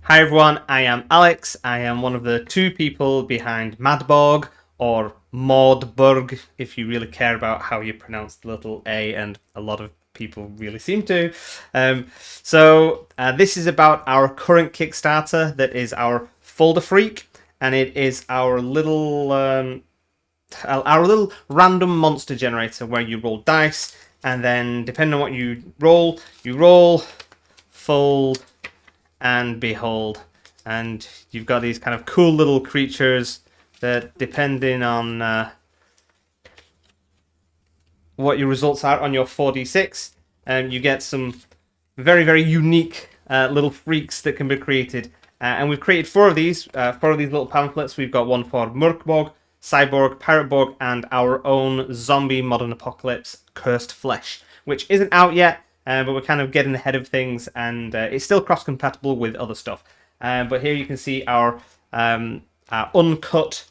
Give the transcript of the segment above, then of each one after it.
Hi everyone, I am Alex. I am one of the two people behind Borg or Borg, if you really care about how you pronounce the little A, and a lot of people really seem to. This is about our current Kickstarter that is our Folder Freak, and it is our little random monster generator where you roll dice, and then depending on what you roll, fold, and behold. And you've got these kind of cool little creatures that, depending on what your results are on your 4d6, you get some very, very unique little freaks that can be created. And we've created four of these little pamphlets. We've got one for Borg, Cyborg, Pirate Borg, and our own zombie modern apocalypse Cursed Flesh, which isn't out yet, but we're kind of getting ahead of things, and it's still cross-compatible with other stuff. But here you can see our uncut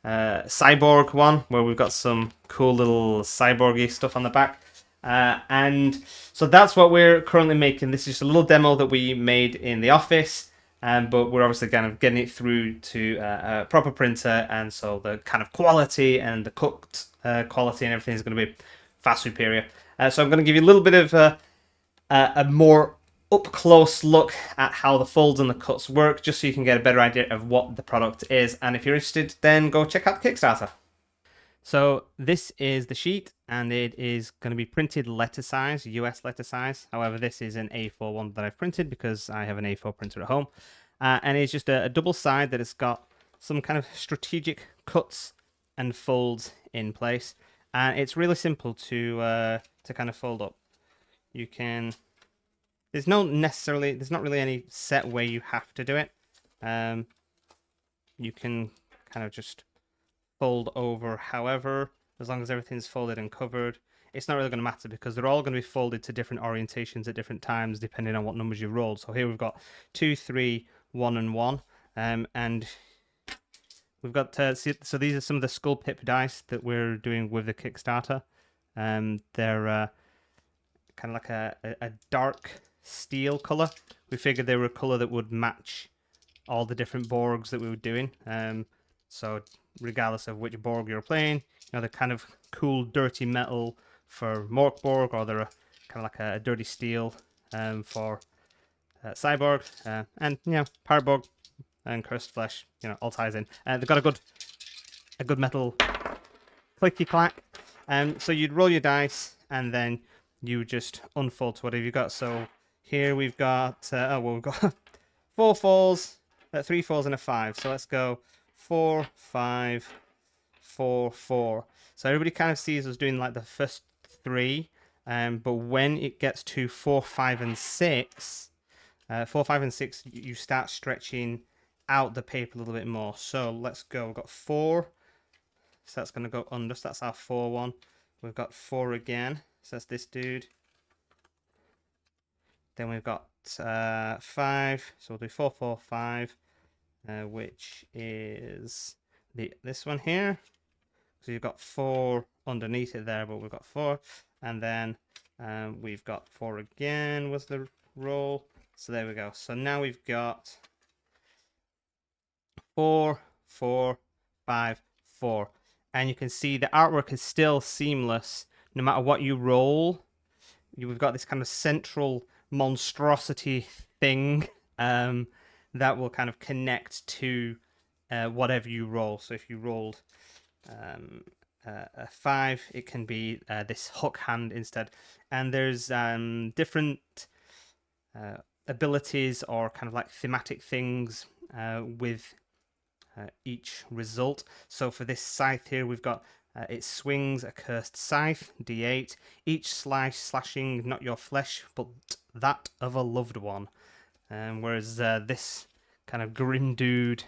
Cyborg one, where we've got some cool little cyborgy stuff on the back. And so that's what we're currently making. This is just a little demo that we made in the office, but we're obviously kind of getting it through to a proper printer, and so the kind of quality and the cooked quality and everything is going to be far superior. So I'm going to give you a little bit of a more up close look at how the folds and the cuts work, just so you can get a better idea of what the product is. And if you're interested, then go check out the Kickstarter. So this is the sheet, and it is going to be printed letter size, US letter size. However, this is an A4 one that I've printed because I have an A4 printer at home. And it's just a double side that has got some kind of strategic cuts and folds in place. And it's really simple to kind of fold up. You can... There's not really any set way you have to do it. You can kind of just fold over however, as long as everything's folded and covered. It's not really going to matter because they're all going to be folded to different orientations at different times depending on what numbers you rolled. So here we've got 2, 3, 1, and 1. And we've got, so these are some of the Skull Pip dice that we're doing with the Kickstarter. They're kind of like a dark steel color. We figured they were a color that would match all the different Borgs that we were doing. So regardless of which Borg you're playing, they're kind of cool dirty metal for Borg, or they're kind of like a dirty steel for Cyborg, and Pirate Borg and Cursed Flesh, all ties in. They've got a good metal clicky clack. So you'd roll your dice, and then you just unfold to whatever you got. So here we've got we've got 4 falls, 3 falls, and a 5. So let's go 4, 5, 4, 4. So everybody kind of sees us doing like the first 3, but when it gets to 4, 5, and 6, 4, 5, and 6, you start stretching out the paper a little bit more. So let's go. We've got 4, so that's going to go under. So that's our 4 one. We've got 4 again. So that's this dude. Then we've got 5. So we'll do 4, 4, 5, which is this one here. So you've got 4 underneath it there, but we've got 4. And then we've got 4 again was the roll. So there we go. So now we've got 4, 4, 5, 4. And you can see the artwork is still seamless. No matter what you roll, we've got this kind of central monstrosity thing that will kind of connect to whatever you roll. So if you rolled a 5, it can be this hook hand instead. And there's different abilities or kind of like thematic things with each result. So for this scythe here, we've got it swings a cursed scythe, d8. Each slashing not your flesh, but that of a loved one. Whereas this kind of grim dude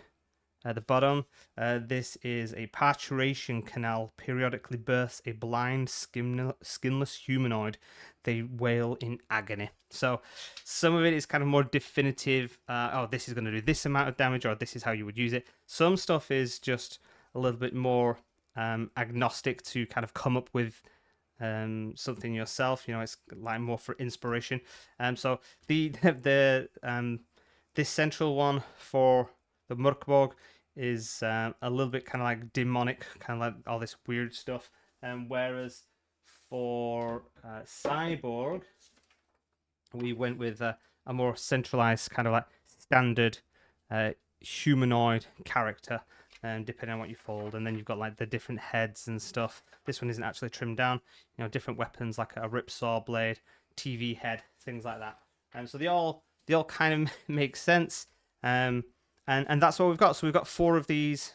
at the bottom, this is a parturition canal periodically bursts a blind, skinless humanoid. They wail in agony. So some of it is kind of more definitive. This is going to do this amount of damage, or this is how you would use it. Some stuff is just a little bit more agnostic to kind of come up with something yourself. It's like more for inspiration. So the This central one for the Borg is a little bit kind of like demonic, kind of like all this weird stuff. Whereas for Cyborg, we went with a more centralized kind of like standard humanoid character, depending on what you fold. And then you've got like the different heads and stuff. This one isn't actually trimmed down. You know, different weapons like a ripsaw blade, TV head, things like that. So they all kind of make sense. And that's what we've got. So we've got 4 of these.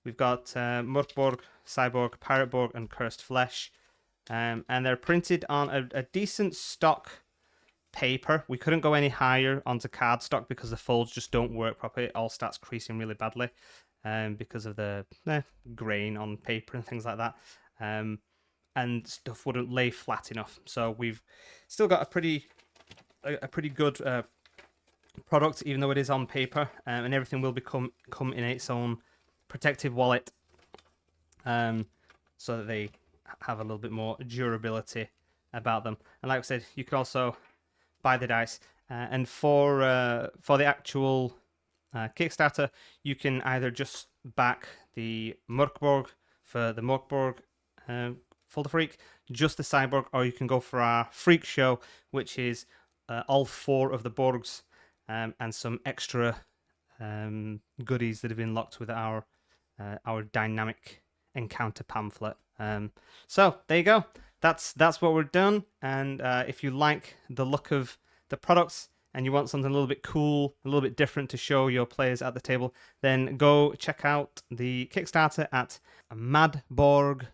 We've got Borg, Cyborg, Pirate Borg, and Cursed Flesh. And they're printed on a decent stock paper. We couldn't go any higher onto cardstock because the folds just don't work properly. It all starts creasing really badly because of the grain on paper and things like that. And stuff wouldn't lay flat enough. So we've still got a pretty good product, even though it is on paper, and everything will come in its own protective wallet, so that they have a little bit more durability about them. And like I said, you can also buy the dice, and for the actual Kickstarter, you can either just back the Borg for the Borg Folder Freak, just the Cyborg, or you can go for our Freak Show, which is all 4 of the Borgs, and some extra goodies that have been locked with our dynamic encounter pamphlet. So there you go. That's what we're done. And if you like the look of the products and you want something a little bit cool, a little bit different to show your players at the table, then go check out the Kickstarter at madborg.com.